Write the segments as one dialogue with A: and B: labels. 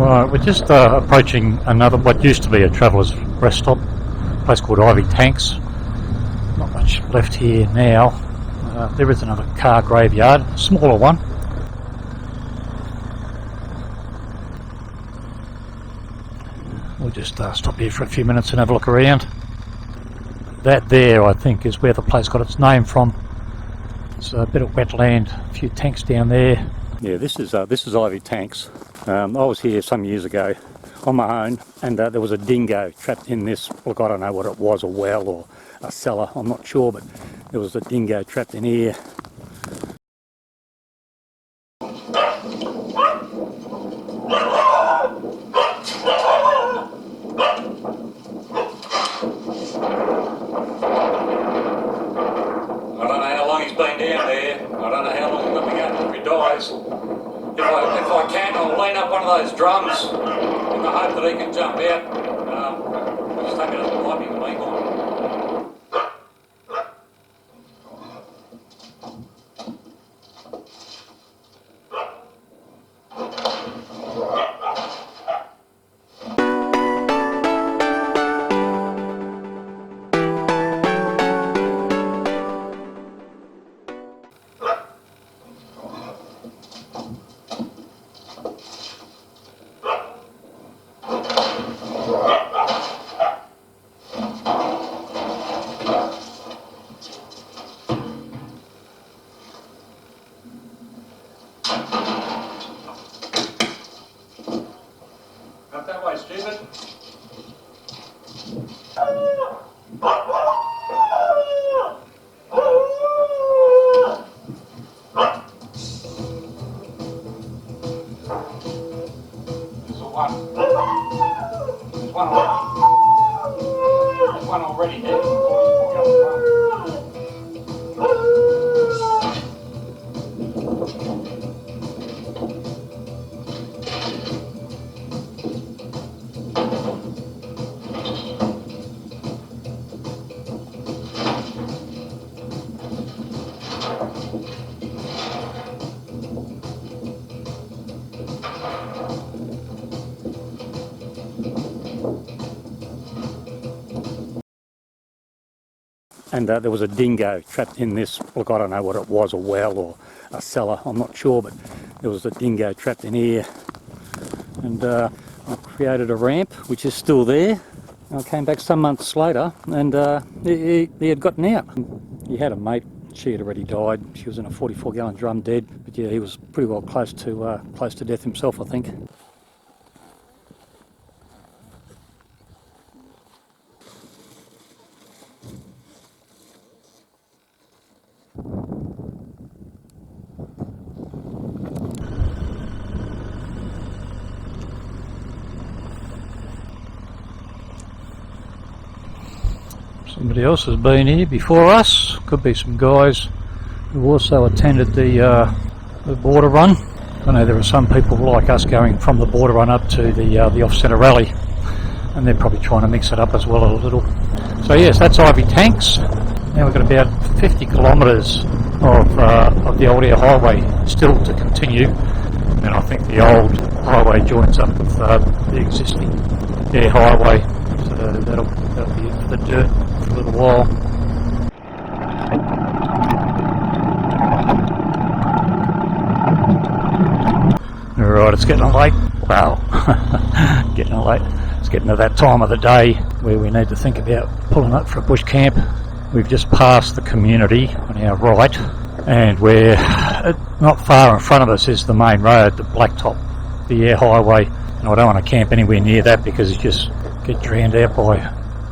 A: Right, we're just approaching another, what used to be a traveller's rest stop, a place called Ivy Tanks. Not much left here now. There is another car graveyard, a smaller one. We'll just stop here for a few minutes and have a look around. That there, I think, is where the place got its name from. It's a bit of wetland, a few tanks down there. Yeah, this is Ivy Tanks. I was here some years ago on my own, and there was a dingo trapped in this. Look, I don't know what it was, a well or a cellar, I'm not sure, but there was a dingo trapped in here.
B: If I can, I'll line up one of those drums in the hope that he can jump out. I'll just take it as a piping in the meantime. There's one already dead.
A: And there was a dingo trapped in this. Look, I don't know what it was, a well or a cellar, I'm not sure, but there was a dingo trapped in here. And I created a ramp, which is still there. I came back some months later, and he had gotten out. He had a mate. She had already died. She was in a 44-gallon drum dead. But yeah, he was pretty well close to death himself, I think. Somebody else has been here before us. Could be some guys who also attended the border run. I know there are some people like us going from the border run up to the off-centre rally, and they're probably trying to mix it up as well a little. So yes, that's Ivy Tanks. Now we've got about 50 kilometres of the old air highway still to continue, and I think the old highway joins up with the existing air highway. So that'll be it for the dirt for a little while. Alright, it's getting late. Wow, getting late. It's getting to that time of the day where we need to think about pulling up for a bush camp. We've just passed the community on our right, and we're not far in front of us is the main road, the blacktop, the air highway. And I don't want to camp anywhere near that because you just get drowned out by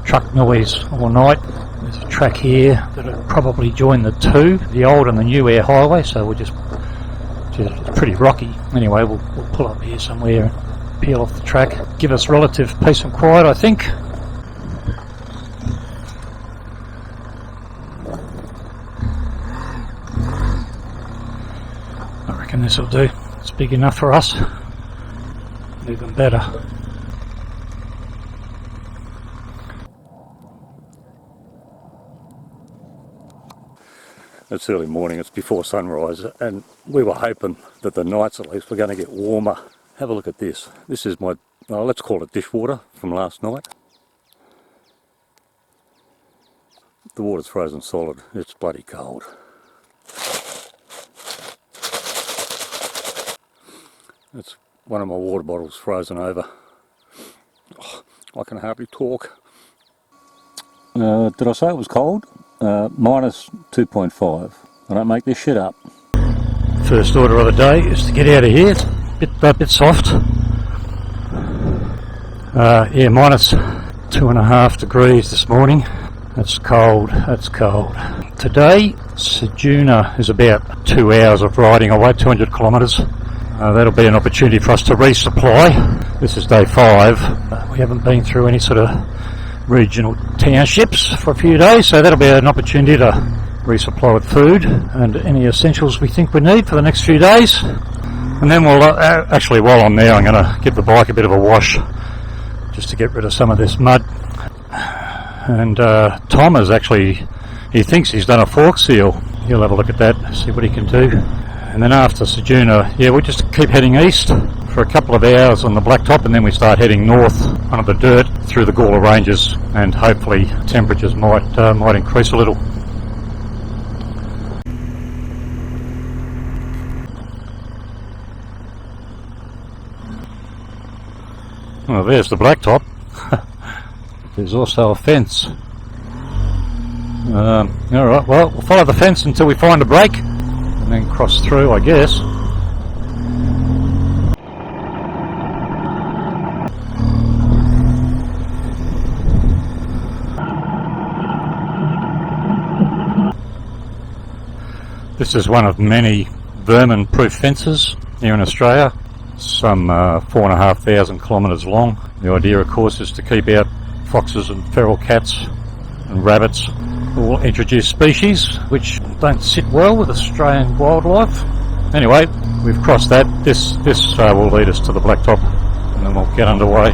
A: truck noise all night. There's a track here that'll probably join the two, the old and the new air highway, so we'll just it's pretty rocky. Anyway, we'll pull up here somewhere and peel off the track. Give us relative peace and quiet, I think. I reckon this will do. It's big enough for us. Even better. It's early morning, it's before sunrise, and we were hoping that the nights at least were going to get warmer
C: Have a look at this. This is my, let's call it dishwater from last night. The water's frozen solid. It's bloody cold. That's one of my water bottles frozen over. Oh, I can hardly talk. Did I say it was cold? Minus 2.5. I don't make this shit up.
A: First order of the day is to get out of here. It's a bit soft. Yeah, minus 2.5 degrees this morning. That's cold, that's cold. Today, Ceduna is about 2 hours of riding away, 200 kilometres. That'll be an opportunity for us to resupply. This is day 5. We haven't been through any sort of regional townships for a few days, so that'll be an opportunity to resupply with food and any essentials we think we need for the next few days. And then we'll, actually while I'm there, I'm going to give the bike a bit of a wash just to get rid of some of this mud. And Tom is actually, he thinks he's done a fork seal. He'll have a look at that, see what he can do. And then after Ceduna, yeah, we'll just keep heading east for a couple of hours on the blacktop, and then we start heading north under the dirt through the Gawler Ranges, and hopefully temperatures might increase a little. Well, there's the blacktop. There's also a fence. Alright, well, we'll follow the fence until we find a break and then cross through, I guess. This is one of many vermin-proof fences here in Australia. Some 4,500 kilometres long. The idea, of course, is to keep out foxes and feral cats and rabbits, all introduced species which don't sit well with Australian wildlife. Anyway, we've crossed that. This will lead us to the blacktop, and then we'll get underway.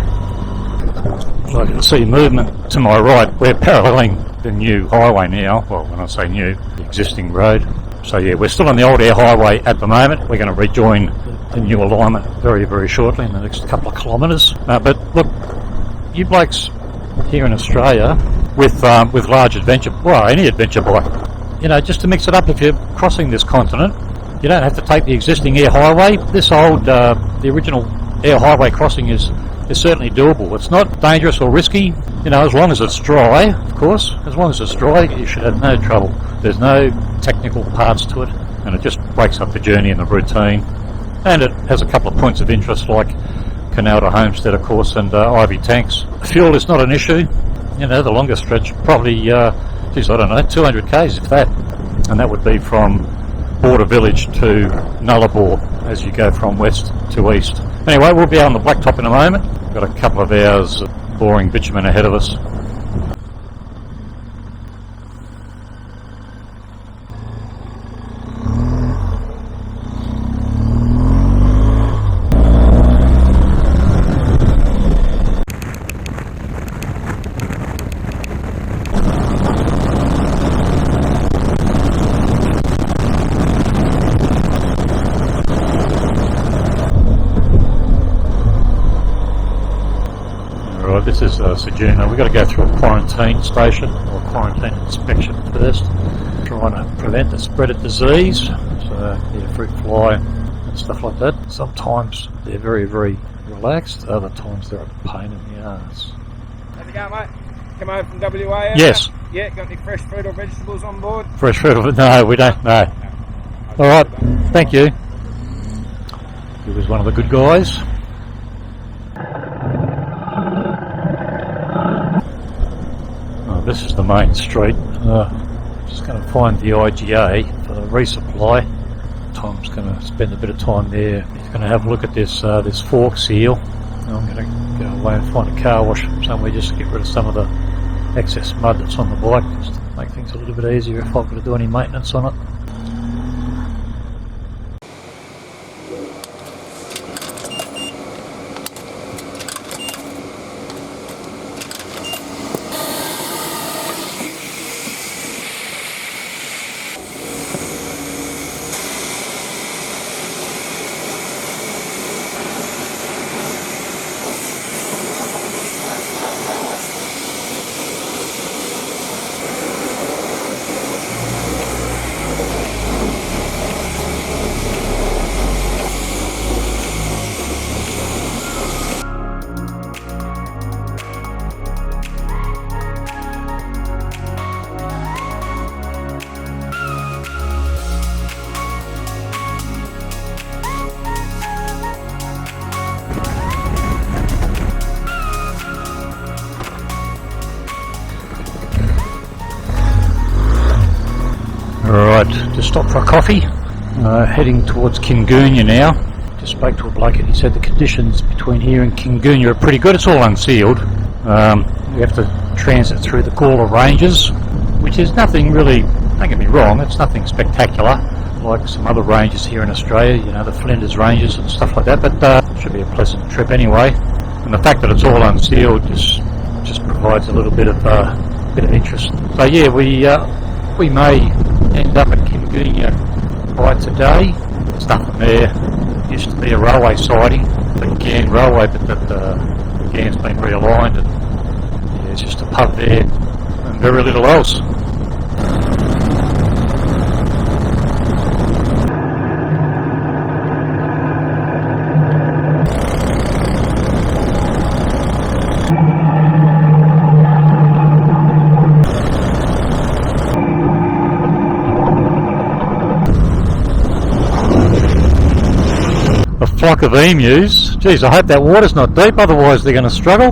A: So I can see movement to my right. We're paralleling the new highway now. Well, when I say new, the existing road. So yeah, we're still on the old air highway at the moment. We're going to rejoin the new alignment very, very shortly in the next couple of kilometres. But look, you blokes here in Australia with large adventure, well, any adventure bike, you know, just to mix it up, if you're crossing this continent, you don't have to take the existing air highway. This old, the original air highway crossing is certainly doable. It's not dangerous or risky, you know, as long as it's dry, of course. As long as it's dry, you should have no trouble. There's no technical parts to it, and it just breaks up the journey and the routine. And it has a couple of points of interest like Canal to Homestead, of course, and Ivy Tanks. Fuel is not an issue. You know, the longest stretch probably, geez, I don't know, 200 k's if that. And that would be from Woomera Village to Nullarbor as you go from west to east. Anyway, we'll be on the blacktop in a moment. We've got a couple of hours of boring bitumen ahead of us. This is Ceduna. We've got to go through a quarantine station or quarantine inspection first, trying to prevent the spread of disease. So, yeah, fruit fly and stuff like that. Sometimes they're very, very relaxed. Other times they're a pain in the arse.
D: How's it going, mate? Come over from WA?
A: Yes.
D: Yeah, got any fresh fruit or vegetables on board?
A: Fresh fruit? No, we don't. No. All right. Thank you. He was one of the good guys. This is the main street. Just going to find the IGA for the resupply. Tom's going to spend a bit of time there. He's going to have a look at this this fork seal. I'm going to go away and find a car wash somewhere just to get rid of some of the excess mud that's on the bike, just to make things a little bit easier if I've got to do any maintenance on it. I'd just stop for a coffee. Heading towards Kingoonya now. Just spoke to a bloke and he said the conditions between here and Kingoonya are pretty good. It's all unsealed. We have to transit through the Gawler Ranges, which is nothing really, don't get me wrong, it's nothing spectacular like some other ranges here in Australia, you know, the Flinders Ranges and stuff like that, but it should be a pleasant trip anyway. And the fact that it's all unsealed just provides a little bit of interest. So yeah, we may end up at Kingoonya by today. There's nothing there. It used to be a railway siding, the Gann Railway, but the Gann's been realigned, and yeah, it's just a pub there and very little else. Flock of emus. Geez, I hope that water's not deep, otherwise they're going to struggle.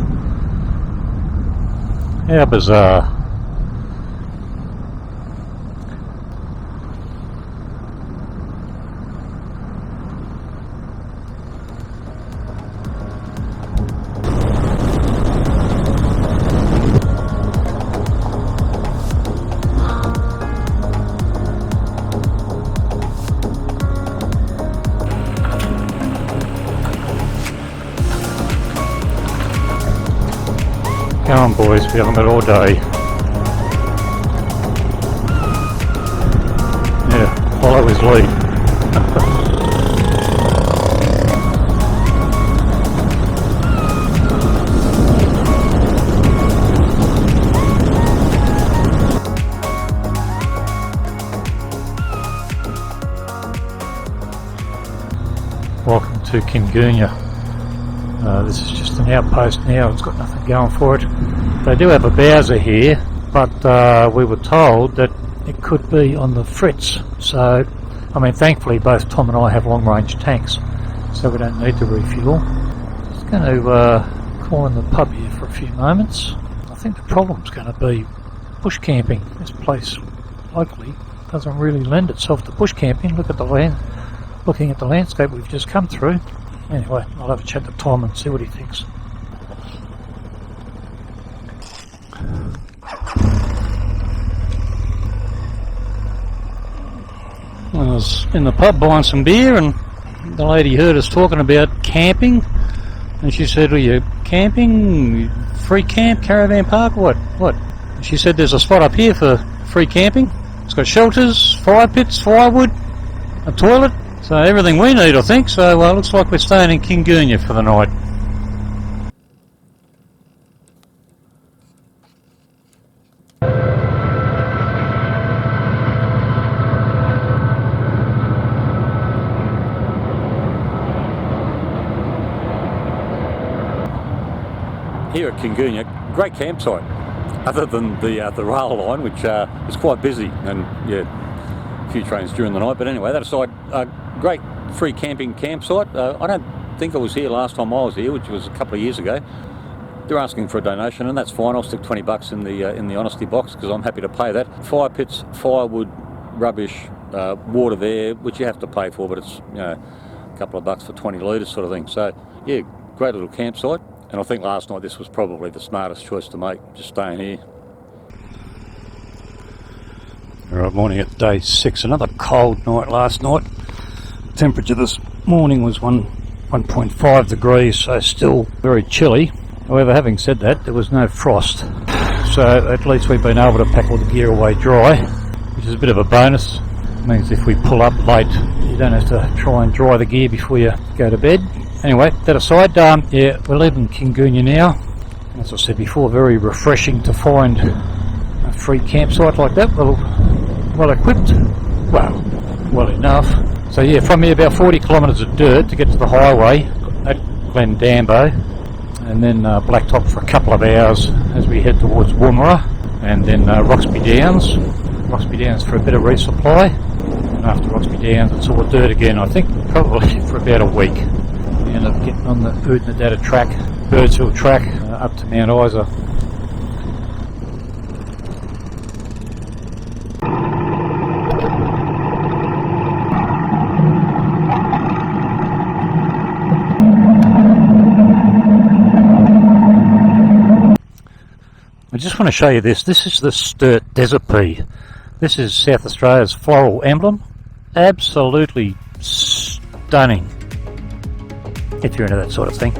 A: How bizarre. Come on boys, we haven't got all day. Yeah, follow his lead. Welcome to Kingoonya. This is just an outpost now, it's got nothing going for it. They do have a Bowser here, but we were told that it could be on the fritz. So, I mean, thankfully both Tom and I have long range tanks, so we don't need to refuel. Just going to call in the pub here for a few moments. I think the problem's going to be bush camping. This place locally doesn't really lend itself to bush camping. Look at the land, looking at the landscape we've just come through. Anyway, I'll have a chat to Tom and see what he thinks. I was in the pub buying some beer and the lady heard us talking about camping and she said, "Are you camping? Free camp, caravan park, what? She said there's a spot up here for free camping. It's got shelters, fire pits, firewood, a toilet. So everything we need, I think. So looks like we're staying in Kingoonya for the night."
C: Here at Kingoonya, great campsite. Other than the rail line, which is quite busy, and yeah, a few trains during the night. But anyway, that aside, great free campsite. I don't think I was here last time I was here, which was a couple of years ago. They're asking for a donation, and that's fine. I'll stick $20 in the honesty box because I'm happy to pay that. Fire pits, firewood, rubbish, water there, which you have to pay for, but it's a couple of bucks for 20 litres sort of thing. So yeah, great little campsite. And I think last night this was probably the smartest choice to make, just staying here.
A: Alright, morning at day 6. Another cold night last night. Temperature this morning was 1.5 degrees, so still very chilly. However, having said that, there was no frost. So at least we've been able to pack all the gear away dry, which is a bit of a bonus. It means if we pull up late, you don't have to try and dry the gear before you go to bed. Anyway, that aside, yeah, we're leaving Kingoonya now. As I said before, very refreshing to find a free campsite like that, well equipped, well enough. So yeah, from here about 40 kilometres of dirt to get to the highway at Glendambo, and then blacktop for a couple of hours as we head towards Woomera, and then Roxby Downs for a bit of resupply, and after Roxby Downs it's all dirt again, I think probably for about a week. We end up getting on the Oodnadatta track, Birdsville track, up to Mount Isa. I just want to show you this. This is the Sturt Desert Pea. This is South Australia's floral emblem. Absolutely stunning, if you're into that sort of thing.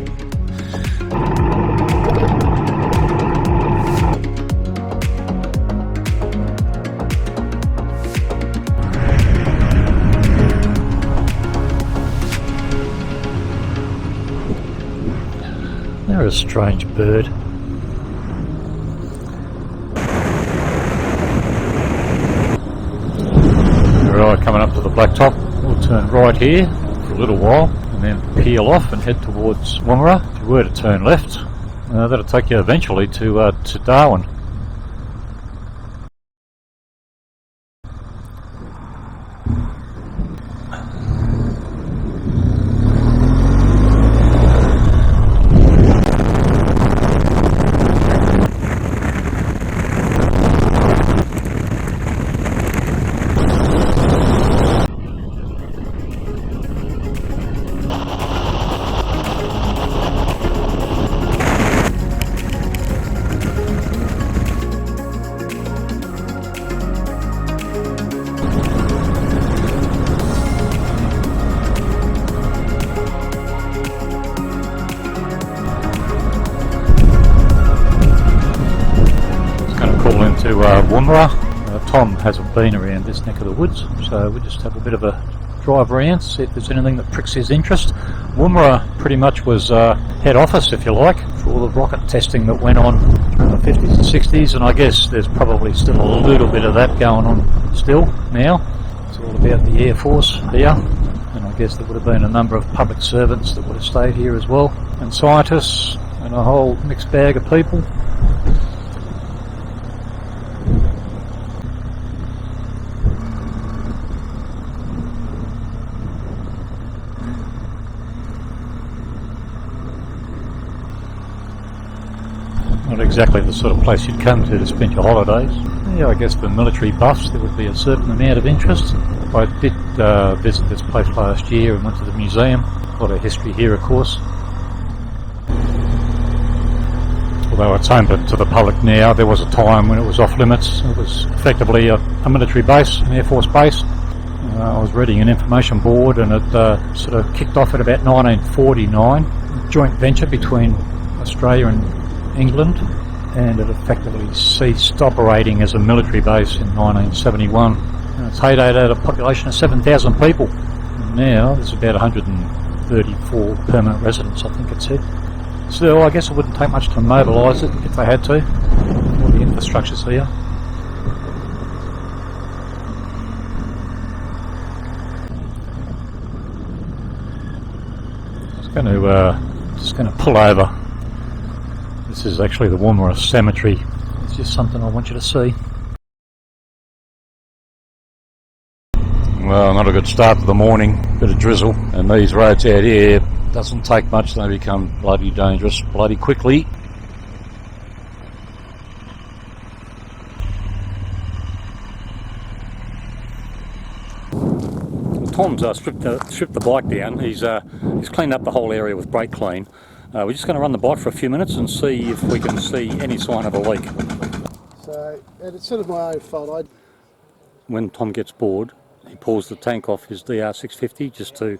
A: They're a strange bird. Right, coming up to the blacktop, we'll turn right here for a little while and then peel off and head towards Woomera. If you were to turn left, that'll take you eventually to Darwin. To Woomera. Tom hasn't been around this neck of the woods, so we'll just have a bit of a drive around, see if there's anything that pricks his interest. Woomera pretty much was head office, if you like, for all the rocket testing that went on in the 50s and 60s, and I guess there's probably still a little bit of that going on still now. It's all about the Air Force here, and I guess there would have been a number of public servants that would have stayed here as well, and scientists, and a whole mixed bag of people. Not exactly the sort of place you'd come to spend your holidays. Yeah, I guess for military buffs there would be a certain amount of interest. I did visit this place last year and went to the museum. A lot of history here, of course. Although it's open to the public now, there was a time when it was off limits. It was effectively a military base, an Air Force base. I was reading an information board and it sort of kicked off at about 1949. A joint venture between Australia and England, and it effectively ceased operating as a military base in 1971. And its heyday had a population of 7,000 people. And now there's about 134 permanent residents, I think it said. Still, I guess it wouldn't take much to mobilise it if they had to. All the infrastructure's here. Just going to pull over. This is actually the Woomera Cemetery. It's just something I want you to see. Well, not a good start to the morning. Bit of drizzle, and these roads out here doesn't take much. They become bloody dangerous bloody quickly.
C: Tom's stripped the bike down. He's cleaned up the whole area with brake clean. We're just going to run the bike for a few minutes and see if we can see any sign of a leak.
E: So, and it's sort of my own fault.
C: When Tom gets bored, he pulls the tank off his DR650 just to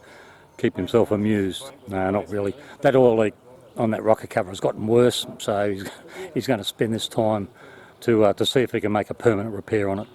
C: keep himself amused. No, not really. That oil leak on that rocker cover has gotten worse, so he's going to spend this time to see if he can make a permanent repair on it.